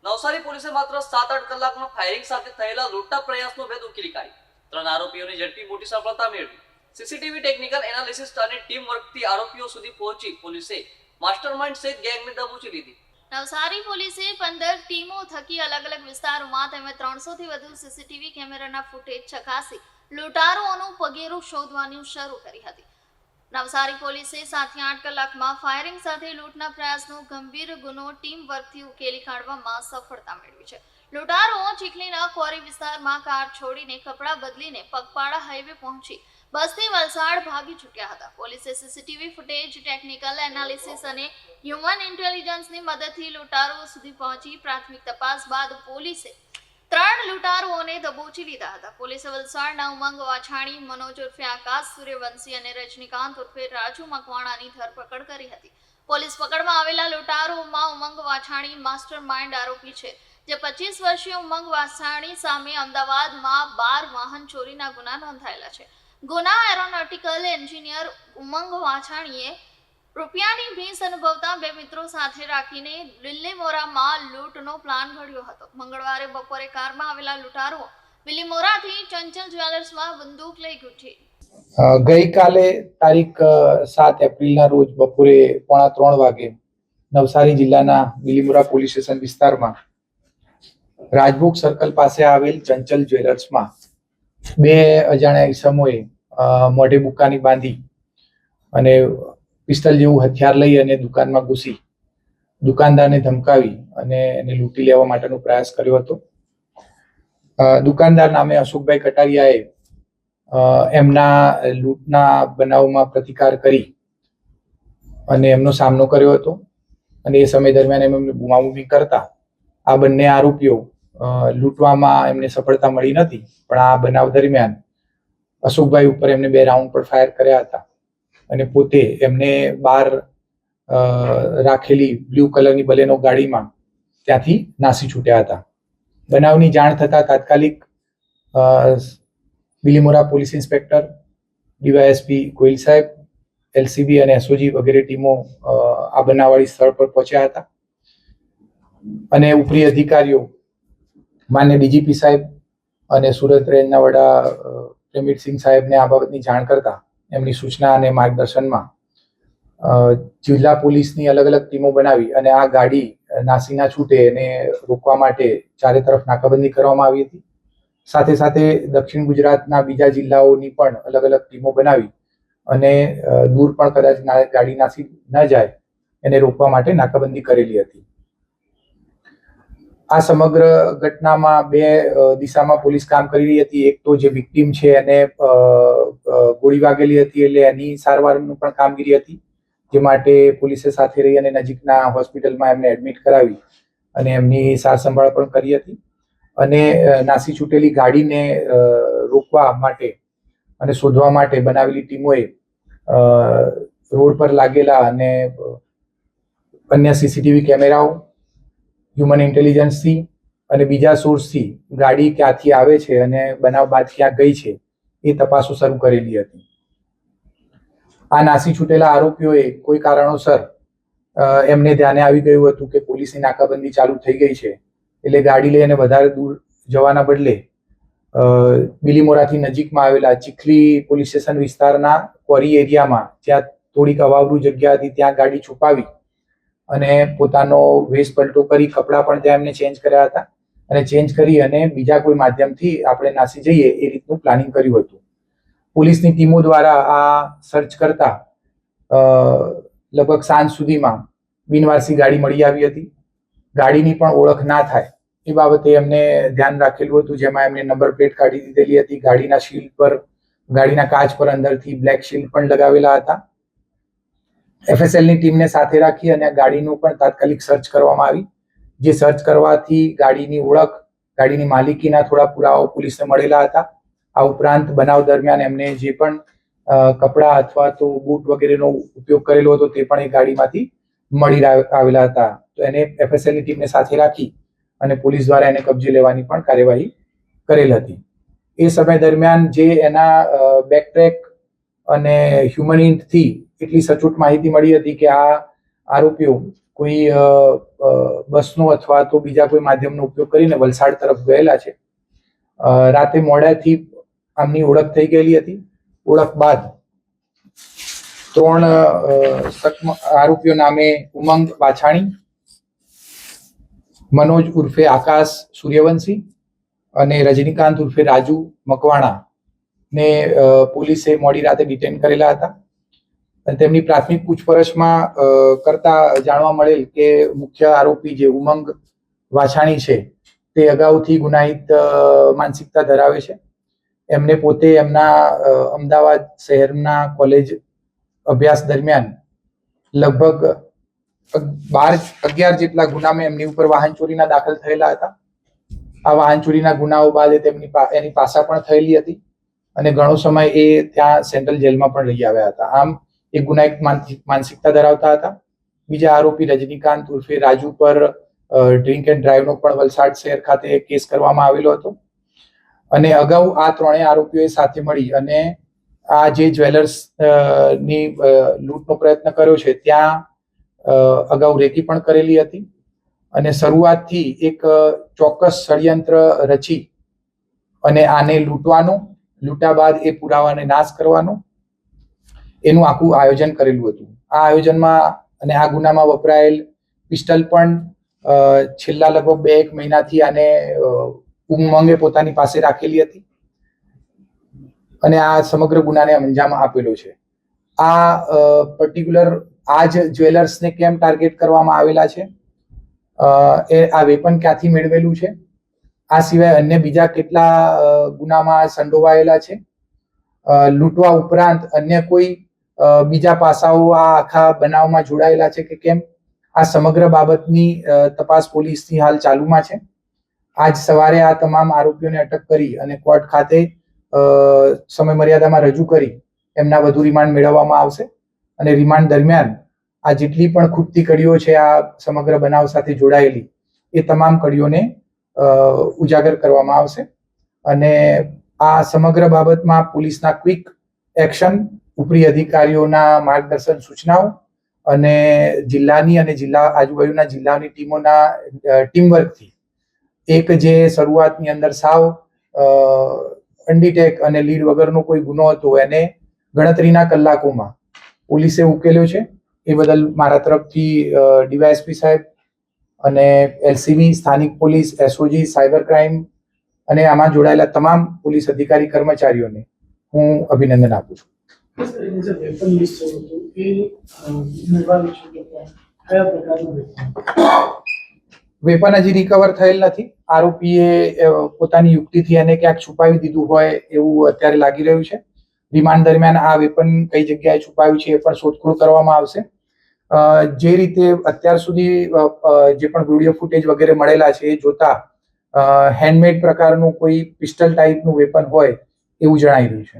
નવસારી પોલીસે માત્ર 7-8 કલાકમાં ફાયરિંગ સાથે થયેલા લૂંટના પ્રયાસનો ભેદ ઉકેલી કાઢી 3 આરોપીઓની ઝડપી મોટી સફળતા મેળવી. સીસીટીવી ટેકનિકલ એનાલિસિસ અને ટીમ વર્કથી આરોપીઓ સુધી પહોંચી પોલીસે માસ્ટરમાઇન્ડ સહિત ગેંગને દબોચી લીધી. નવસારી પોલીસે 15 ટીમો થકી અલગ અલગ વિસ્તારોમાં તેમજ 300 થી વધુ સીસીટીવી કેમેરાના ફૂટેજ ચકાસી લૂંટારુઓનું પગેરું શોધવાનું શરૂ કરી હતી. નવસારી પોલીસે 7 થી 8 કલાકમાં ફાયરિંગ સાથે લૂંટના પ્રયાસનો ગંભીર ગુનો ટીમ વર્કથી ઉકેલી કાઢવામાં સફળતા મેળવી છે. લૂંટારુઓ ચીખલીના ક્વોરી વિસ્તારમાં કાર છોડીને કપડાં બદલીને પગપાળા હાઈવે પહોંચી બસથી વલસાડ ભાગી છૂટ્યા હતા. પોલીસે સીસીટીવી ફૂટેજ, ટેકનિકલ એનાલિસિસ અને હ્યુમન ઇન્ટેલિજન્સની મદદથી લૂંટારુઓ સુધી પહોંચી પ્રાથમિક તપાસ બાદ પોલીસે 3 લૂંટારુઓને દબોચી લીધા હતા. પોલીસે વલસાડના ઉમંગ વાછાણી, મનોજ ઉર્ફે આકાશ સૂર્યવંશી અને રજનીકાંત ઉર્ફે રાજુ મકવાણાની ધરપકડ કરી હતી. પોલીસ પકડમાં આવેલા લૂંટારુઓમાં ઉમંગ વાછાણી માસ્ટર માઇન્ડ આરોપી છે, જે 25 વર્ષીય ઉમંગ વાછાણી સામે અમદાવાદમાં 12 વાહન ચોરીના ગુના નોંધાયેલા છે. ગુના એરોનોટિકલ એન્જિનિયર ઉમંગ વાછાણીએ રૂપિયાની ભીંસ અનુભવતા 2 મિત્રો સાથે રાખીને વિલ્લીમોરામાં લૂંટનો પ્લાન ઘડ્યો હતો. મંગળવારે બપોરે કારમાં આવેલા લૂંટારુઓ વિલ્લીમોરાથી ચંચલ જ્વેલર્સમાં બંદૂક લઈ ઘૂસી. ગઈકાલે તારીખ 7 એપ્રિલના રોજ બપોરે 2:45 વાગે નવસારી જિલ્લાના વિલ્લીમોરા પોલીસ સ્ટેશન વિસ્તારમાં રાજભોગ સર્કલ પાસે આવેલ ચંચલ જ્વેલર્સમાં 2 અજાણ્યા ઈસમોએ મોઢે બુક્કાની બાંધી અને પિસ્તલ જેવું હથિયાર લઈ અને દુકાનમાં ઘૂસી દુકાનદારને ધમકાવી અને એને લૂંટી લેવા માટેનો પ્રયાસ કર્યો હતો. દુકાનદાર નામે અશોકભાઈ કટારિયાએ એમના લૂંટના બનાવમાં પ્રતિકાર કરી અને એમનો સામનો કર્યો હતો અને એ સમય દરમિયાન એમને બૂમાબૂમી કરતા આ બંને આરોપીઓ લૂંટવામાં એમને સફળતા મળી નથી, પણ આ બનાવ દરમિયાન અશોકભાઈ ઉપર એમને 2 રાઉન્ડ પર ફાયર કર્યા હતા અને પોતે એમને બહાર રાખેલી બ્લુ કલરની બલેનો ગાડીમાં ત્યાંથી નાસી છૂટ્યા હતા. બનાવની જાણ થતાં તાત્કાલિક વિલ્લીમોરા પોલીસ ઇન્સ્પેક્ટર, ડીવાયએસપી ગોહિલ સાહેબ, એલસીબી અને એસઓજી વગેરે ટીમો આ બનાવવાળી સ્થળ પર પહોંચ્યા હતા અને ઉપરી અધિકારીઓ માન્ય ડીજીપી સાહેબ અને સુરત રેન્જના વડા પ્રમીરસિંહ સાહેબને આ બાબતની જાણ કરતા એમની સૂચના અને માર્ગદર્શનમાં જિલ્લા પોલીસની અલગ અલગ ટીમો બનાવી અને આ ગાડી નાસી ના છૂટે એને રોકવા માટે ચારે તરફ નાકાબંધી કરવામાં આવી હતી. સાથે સાથે દક્ષિણ ગુજરાતના બીજા જિલ્લાઓની પણ અલગ અલગ ટીમો બનાવી અને દૂર પણ કદાચ ગાડી નાસી ન જાય એને રોકવા માટે નાકાબંધી કરેલી હતી. આ સમગ્ર ઘટનામાં 2 દિશામાં પોલીસ કામ કરી રહી હતી. એક તો જે વિક્ટીમ છે એને ગોળી વાગેલી હતી એટલે એની સારવારનું પણ કામગીરી હતી, જે માટે પોલીસે સાથે રહી અને નજીકના હોસ્પિટલમાં એમને એડમિટ કરાવી અને એમની સાર સંભાળ પણ કરી હતી. અને નાસી છૂટેલી ગાડીને રોકવા માટે અને શોધવા માટે બનાવેલી ટીમોએ રોડ પર લાગેલા અને અન્ય સીસીટીવી કેમેરાઓ, હ્યુમન ઇન્ટેલિજન્સથી અને બીજા સોર્સથી ગાડી ક્યાંથી આવે છે અને બનાવ બાદ ક્યાં ગઈ છે એ તપાસો શરૂ કરેલી હતી. આ નાસી છૂટેલા આરોપીઓએ કોઈ કારણોસર એમને ધ્યાને આવી ગયું હતું કે પોલીસની નાકાબંધી ચાલુ થઈ ગઈ છે, એટલે ગાડી લઈને વધારે દૂર જવાના બદલે વિલ્લીમોરાથી નજીકમાં આવેલા ચીખલી પોલીસ સ્ટેશન વિસ્તારના ક્વોરી એરિયામાં, જ્યાં થોડીક અવાવરૂ જગ્યા હતી, ત્યાં ગાડી છુપાવી અને પોતાનો વેશ પલટો કરી કપડાં પણ ત્યાં એમને ચેન્જ કર્યા હતા અને ચેન્જ કરી અને બીજા કોઈ માધ્યમથી આપણે નાસી જઈએ એ રીતનું પ્લાનિંગ કર્યું હતું. પોલીસની ટીમો દ્વારા આ સર્ચ કરતા લગભગ સાંજ સુધીમાં બિનવારસી ગાડી મળી આવી હતી. ગાડીની પણ ઓળખ ના થાય એ બાબતે એમને ધ્યાન રાખેલું હતું, જેમાં એમને નંબર પ્લેટ કાઢી દીધેલી હતી. ગાડીના શીલ્ડ પર, ગાડીના કાચ પર અંદરથી બ્લેક શીલ્ડ પણ લગાવેલા હતા. એફએસએલની ટીમને સાથે રાખી અને ગાડીનું પણ તાત્કાલિક સર્ચ કરવામાં આવી, જે સર્ચ કરવાથી ગાડીની ઓળખ, ગાડીની માલિકીના થોડા પુરાવાઓ પોલીસને મળેલા હતા. આ ઉપરાંત બનાવ દરમિયાન એમને જે પણ કપડાં અથવા તો બૂટ વગેરેનો ઉપયોગ કરેલો હતો તે પણ એ ગાડીમાંથી મળી આવેલા હતા. તો એને એફએસએલની ટીમને સાથે રાખી અને પોલીસ દ્વારા એને કબજે લેવાની પણ કાર્યવાહી કરેલ હતી. એ સમય દરમિયાન જે એના બેકટ્રેક અને હ્યુમન ઇન્ટથી એટલી સચોટ માહિતી મળી હતી કે આ આરોપીઓ કોઈ બસનો અથવા તો બીજા કોઈ માધ્યમનો ઉપયોગ કરીને વલસાડ તરફ ગયેલા છે. રાતે મોડાથી આમની ઓળખ થઈ ગયેલી હતી. ઓળખ બાદ 3 આરોપીઓ નામે ઉમંગ વાછાણી, મનોજ ઉર્ફે આકાશ સૂર્યવંશી અને રજનીકાંત ઉર્ફે રાજુ મકવાણા ને પોલીસે મોડી રાતે ડિટેન કરેલા હતા. અને તેમની પ્રાથમિક પૂછપરછમાં કરતા જાણવા મળેલ કે મુખ્ય આરોપી જે ઉમંગ વાછાણી છે તે અગાઉથી ગુનાહિત માનસિકતા ધરાવે છે. એમને પોતે એમના અમદાવાદ શહેરના કોલેજ અભ્યાસ દરમિયાન લગભગ 11 જેટલા ગુનામાં એમની ઉપર વાહન ચોરીના દાખલ થયેલા હતા. આ વાહન ચોરીના ગુનાઓ બાદ એની પાસા પણ થયેલી હતી અને ઘણો સમય એ ત્યાં સેન્ટ્રલ જેલમાં પણ રહી આવ્યા હતા. આમ એ ગુનાહિત માનસિકતા ધરાવતા હતા. બીજા આરોપી રજનીકાંત ઉર્ફે રાજુ પર ડ્રિંક એન્ડ ડ્રાઈવનો પણ વલસાડ શહેર ખાતે કેસ કરવામાં આવેલો હતો. અને અગાઉ આ ત્રણેય આરોપીઓએ સાથે મળી અને આ જે જ્વેલર્સ ની લૂંટનો પ્રયત્ન કર્યો છે ત્યાં અગાઉ રેકી પણ કરેલી હતી. અને શરૂઆતથી એક ચોક્કસ ષડયંત્ર રચી અને આને લૂંટવાનું, લૂંટા બાદ એ પુરાવાને નાશ કરવાનું એનું આખું આયોજન કરેલું હતું. આ આયોજનમાં અને આ ગુનામાં વપરાયેલ પિસ્ટલ પણ છેલ્લા લગભગ 2-1 મહિનાથી આને ઉમંગે પોતાની પાસે રાખેલી હતી અને આ સમગ્ર ગુનાને અંજામ આપેલો છે. આ પર્ટિક્યુલર આ જ જ્વેલર્સને કેમ ટાર્ગેટ કરવામાં આવેલા છે, આ વેપન ક્યાંથી મેળવેલું છે, આ સિવાય અન્ય બીજા કેટલા ગુનામાં સંડોવાયેલા છે, લૂંટવા ઉપરાંત અન્ય કોઈ બીજા પાસાઓ આ આખા બનાવમાં જોડાયેલા છે કે કેમ, આ સમગ્ર બાબતની તપાસ પોલીસની હાલ ચાલુમાં છે. આજ સવારે આ તમામ આરોપીઓને અટક કરી અને કોર્ટ ખાતે સમય મર્યાદામાં રજૂ કરી એમના વધુ રિમાન્ડ મેળવવામાં આવશે. અને રિમાન્ડ દરમિયાન આ જેટલી પણ ખૂટતી કડીઓ છે આ સમગ્ર બનાવ સાથે જોડાયેલી એ તમામ કડીઓને ઉજાગર કરવામાં આવશે. અને આ સમગ્ર બાબતમાં પોલીસના ક્વિક એક્શન, ઉપરી અધિકારીઓના માર્ગદર્શન સૂચનાઓ અને જિલ્લાની અને જિલ્લા આજુબાજુના જિલ્લાની ટીમોના ટીમવર્કથી એક જે શરૂઆતની અંદર સાવ અનડિટેક અને લીડ વગરનો કોઈ ગુનો હતો એને ગણતરીના કલાકોમાં પોલીસે ઉકેલ્યો છે. એ બદલ મારા તરફથી ડીવાયએસપી સાહેબ અને એલસીબી, સ્થાનિક પોલીસ, એસઓજી, સાયબર ક્રાઇમ અને આમાં જોડાયેલા તમામ પોલીસ અધિકારી કર્મચારીઓને હું અભિનંદન આપું છું. વેપન હજી રિકવર થયેલ નથી. આરોપીએ પોતાની યુક્તિથી એને ક્યાંક છુપાવી દીધું હોય એવું અત્યારે લાગી રહ્યું છે. રિમાન્ડ દરમિયાન આ વેપન કઈ જગ્યાએ છુપાવ્યું છે એ પણ શોધખોળ કરવામાં આવશે. જે રીતે અત્યાર સુધી જે પણ વિડીયો ફૂટેજ વગેરે મળેલા છે એ જોતા હેન્ડમેડ પ્રકારનું કોઈ પિસ્ટલ ટાઈપનું વેપન હોય એવું જણાઈ રહ્યું છે.